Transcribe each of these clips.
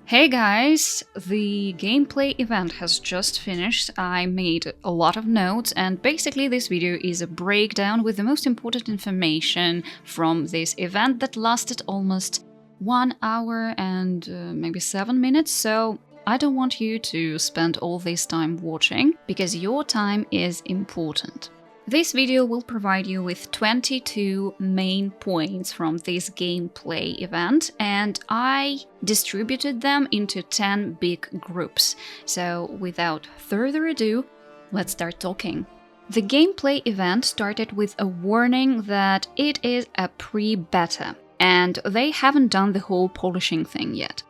Hey guys, the gameplay event has just finished. I made a lot of notes, and basically this video is a breakdown with the most important information from this event that lasted almost 1 hour and maybe 7 minutes, so I don't want you to spend all this time watching, because your time is important. This video will provide you with 22 main points from this gameplay event, and I distributed them into 10 big groups. So without further ado, let's start talking. The gameplay event started with a warning that it is a pre-beta, and they haven't done the whole polishing thing yet.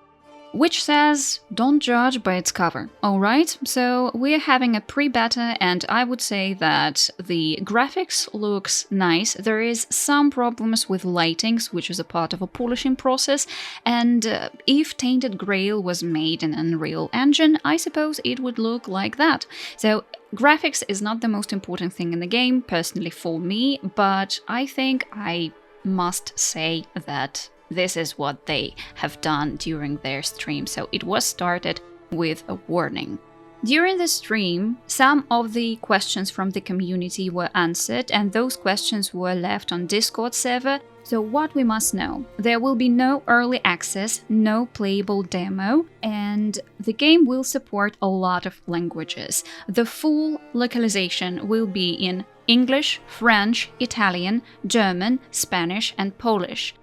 Which says, don't judge by its cover, alright? So we're having a pre-beta, and I would say that the graphics looks nice. There is some problems with lightings, which is a part of a polishing process, and if Tainted Grail was made in Unreal Engine, I suppose it would look like that. So graphics is not the most important thing in the game, personally for me, but I think I must say that this is what they have done during their stream, so it was started with a warning. During the stream, some of the questions from the community were answered, and those questions were left on Discord server. So what we must know: there will be no early access, no playable demo, and the game will support a lot of languages. The full localization will be in English, French, Italian, German, Spanish, and Polish.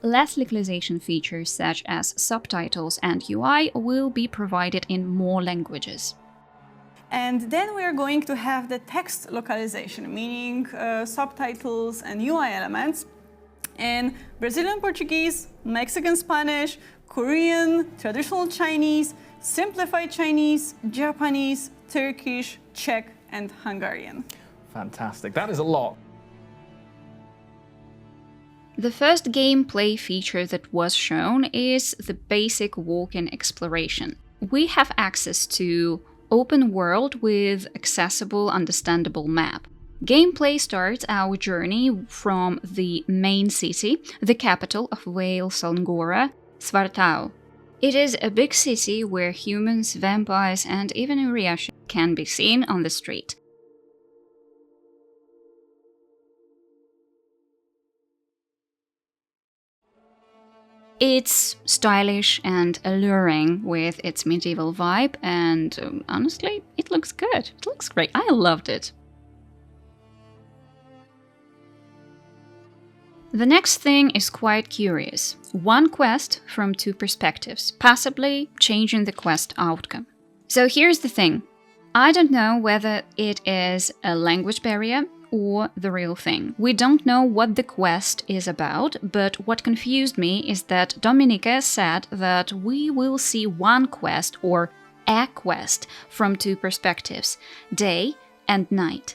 Less localization features such as subtitles and UI will be provided in more languages. And then we are going to have the text localization, meaning subtitles and UI elements in Brazilian Portuguese, Mexican Spanish, Korean, traditional Chinese, simplified Chinese, Japanese, Turkish, Czech, and Hungarian. Fantastic. That is a lot. The first gameplay feature that was shown is the basic walk-in exploration. We have access to open world with accessible, understandable map. Gameplay starts our journey from the main city, the capital of Wales, Angora, Svartau. It is a big city where humans, vampires, and even Uriash can be seen on the street. It's stylish and alluring with its medieval vibe, and honestly, it looks good. It looks great. I loved it. The next thing is quite curious. One quest from two perspectives, possibly changing the quest outcome. So here's the thing. I don't know whether it is a language barrier or the real thing. We don't know what the quest is about, but what confused me is that Dominika said that we will see one quest or a quest from two perspectives, day and night.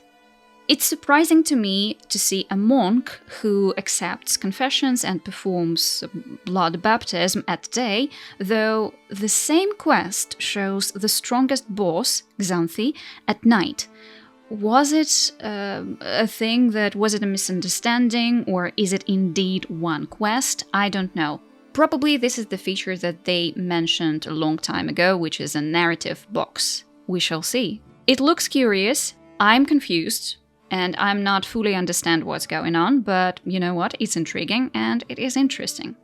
It's surprising to me to see a monk who accepts confessions and performs blood baptism at day, though the same quest shows the strongest boss, Xanthi, at night. Was it a thing that was it a misunderstanding, or is it indeed one quest? I don't know. Probably this is the feature that they mentioned a long time ago, which is a narrative box. We shall see. It looks curious. I'm confused, and I'm not fully understand what's going on, but you know what? It's intriguing and it is interesting.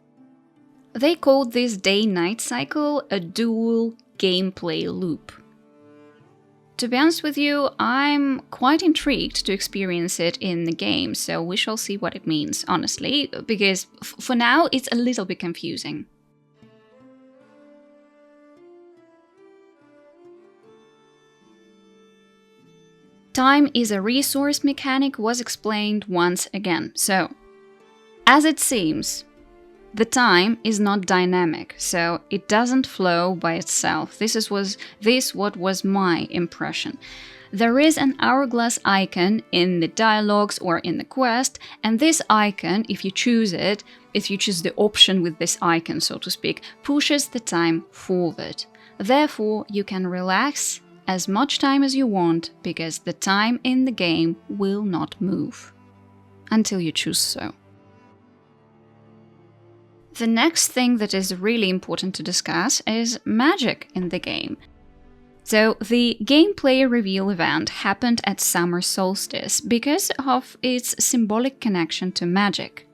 They called this day-night cycle a dual gameplay loop. To be honest with you, I'm quite intrigued to experience it in the game, so we shall see what it means, honestly, because for now it's a little bit confusing. Time is a resource mechanic was explained once again. So, as it seems, the time is not dynamic, so it doesn't flow by itself. This what was my impression. There is an hourglass icon in the dialogues or in the quest, and this icon, if you choose it, if you choose the option with this icon, so to speak, pushes the time forward. Therefore, you can relax as much time as you want, because the time in the game will not move until you choose so. The next thing that is really important to discuss is magic in the game. So, the gameplay reveal event happened at summer solstice because of its symbolic connection to magic.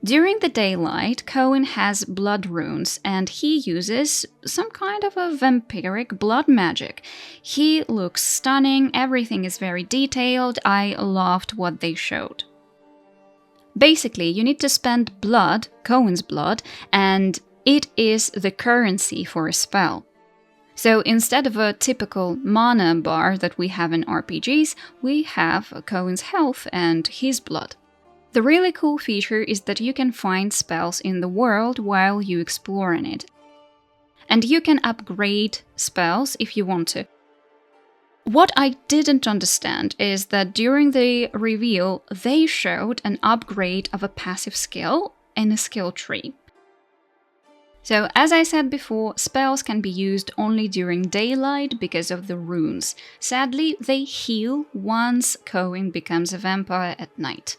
During the daylight, Cohen has blood runes and he uses some kind of a vampiric blood magic. He looks stunning, everything is very detailed, I loved what they showed. Basically, you need to spend blood, Cohen's blood, and it is the currency for a spell. So instead of a typical mana bar that we have in RPGs, we have Cohen's health and his blood. The really cool feature is that you can find spells in the world while you explore in it. And you can upgrade spells if you want to. What I didn't understand is that during the reveal, they showed an upgrade of a passive skill in a skill tree. So, as I said before, spells can be used only during daylight because of the runes. Sadly, they heal once Cohen becomes a vampire at night.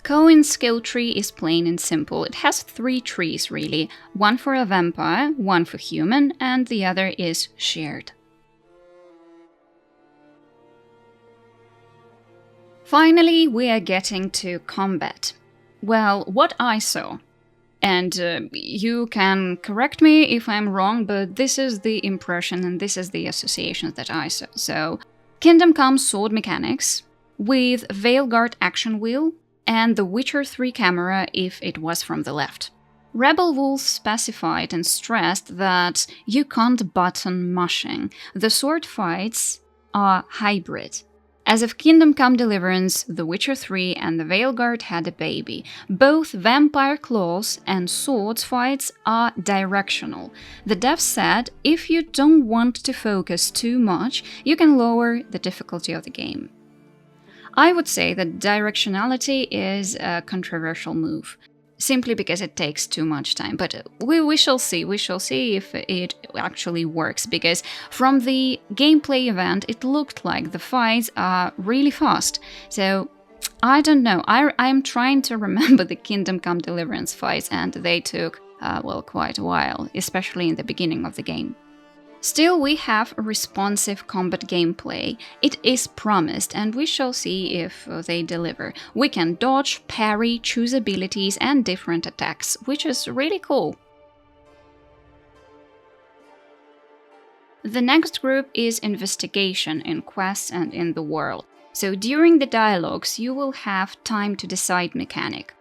Cohen's skill tree is plain and simple. It has 3 trees, really. One for a vampire, one for human, and the other is shared. Finally, we are getting to combat. Well, what I saw, and you can correct me if I'm wrong, but this is the impression and this is the associations that I saw. So, Kingdom Come sword mechanics with Veilguard action wheel and the Witcher 3 camera if it was from the left. Rebel Wolf specified and stressed that you can't button mushing. The sword fights are hybrid. As of Kingdom Come Deliverance, The Witcher 3 and the Veilguard had a baby. Both vampire claws and swords fights are directional. The devs said if you don't want to focus too much, you can lower the difficulty of the game. I would say that directionality is a controversial move, simply because it takes too much time. But we shall see. We shall see if it actually works, because from the gameplay event, it looked like the fights are really fast. So I don't know. I'm trying to remember the Kingdom Come Deliverance fights, and they took, quite a while, especially in the beginning of the game. Still, we have a responsive combat gameplay. It is promised, and we shall see if they deliver. We can dodge, parry, choose abilities and different attacks, which is really cool. The next group is investigation in quests and in the world. So during the dialogues, you will have time to decide mechanic.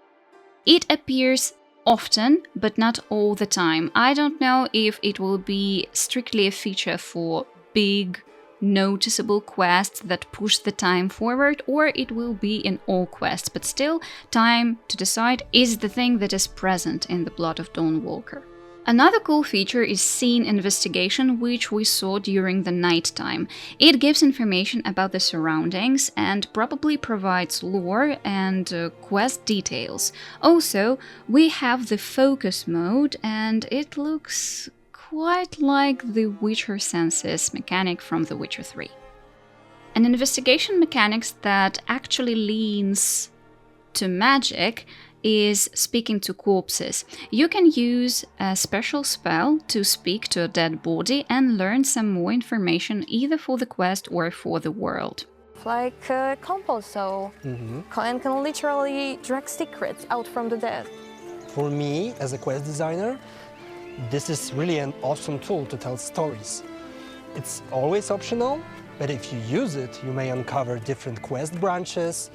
It appears often, but not all the time. I don't know if it will be strictly a feature for big, noticeable quests that push the time forward, or it will be in all quests, but still, time to decide is the thing that is present in the Blood of Dawnwalker. Another cool feature is scene investigation, which we saw during the nighttime. It gives information about the surroundings and probably provides lore and quest details. Also, we have the focus mode, and it looks quite like the Witcher senses mechanic from The Witcher 3. An investigation mechanics that actually leans to magic is speaking to corpses. You can use a special spell to speak to a dead body and learn some more information either for the quest or for the world. Like compost, so Cohen can literally drag secrets out from the dead. For me, as a quest designer, this is really an awesome tool to tell stories. It's always optional, but if you use it, you may uncover different quest branches,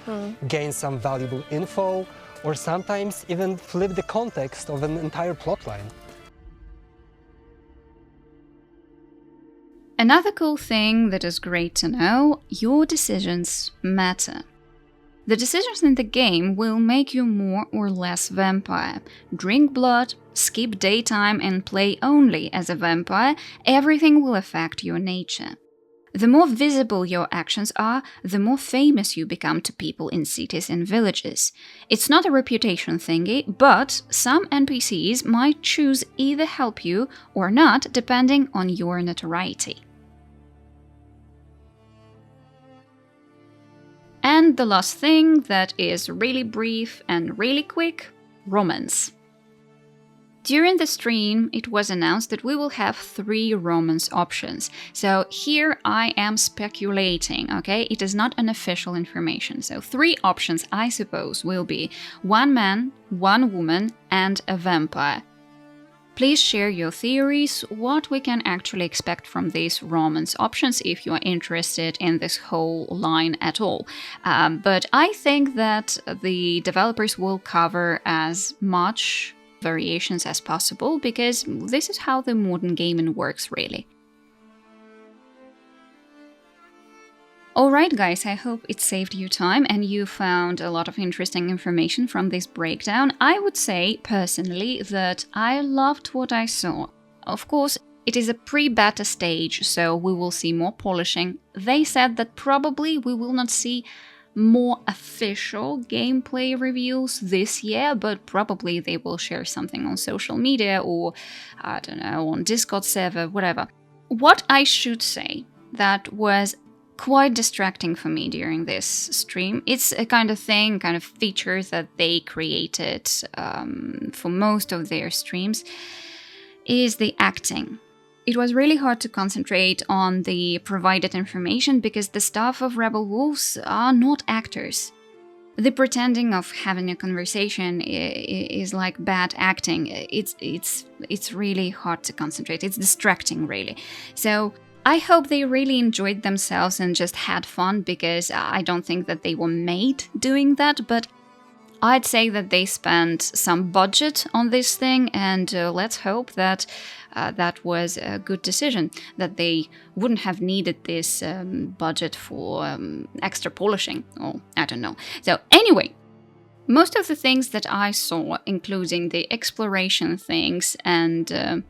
gain some valuable info, or sometimes even flip the context of an entire plotline. Another cool thing that is great to know, your decisions matter. The decisions in the game will make you more or less vampire. Drink blood, skip daytime and play only as a vampire, everything will affect your nature. The more visible your actions are, the more famous you become to people in cities and villages. It's not a reputation thingy, but some NPCs might choose either help you or not, depending on your notoriety. And the last thing that is really brief and really quick, romance. During the stream, it was announced that we will have 3 romance options. So here I am speculating, okay? It is not an official information. So 3 options, I suppose, will be 1 man, 1 woman, and a vampire. Please share your theories, what we can actually expect from these romance options if you are interested in this whole line at all. But I think that the developers will cover as much variations as possible, because this is how the modern gaming works, really. Alright guys, I hope it saved you time and you found a lot of interesting information from this breakdown. I would say, personally, that I loved what I saw. Of course, it is a pre-beta stage, so we will see more polishing. They said that probably we will not see more official gameplay reviews this year, but probably they will share something on social media or, I don't know, on Discord server, whatever. What I should say that was quite distracting for me during this stream, it's a kind of thing, kind of feature that they created for most of their streams, is the acting. It was really hard to concentrate on the provided information because the staff of Rebel Wolves are not actors. The pretending of having a conversation is like bad acting. It's really hard to concentrate. It's distracting, really. So I hope they really enjoyed themselves and just had fun, because I don't think that they were made doing that, but I'd say that they spent some budget on this thing, and let's hope that that was a good decision, that they wouldn't have needed this budget for extra polishing, or I don't know. So anyway, most of the things that I saw, including the exploration things and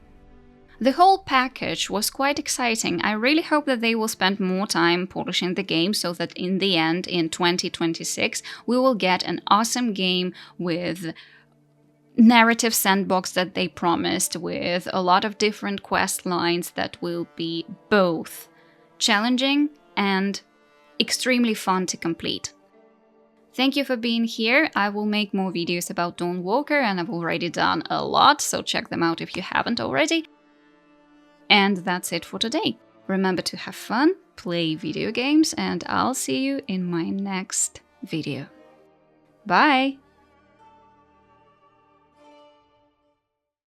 the whole package, was quite exciting. I really hope that they will spend more time polishing the game so that in the end, in 2026, we will get an awesome game with narrative sandbox that they promised, with a lot of different quest lines that will be both challenging and extremely fun to complete. Thank you for being here. I will make more videos about Dawnwalker, and I've already done a lot, so check them out if you haven't already. And that's it for today. Remember to have fun, play video games, and I'll see you in my next video. Bye!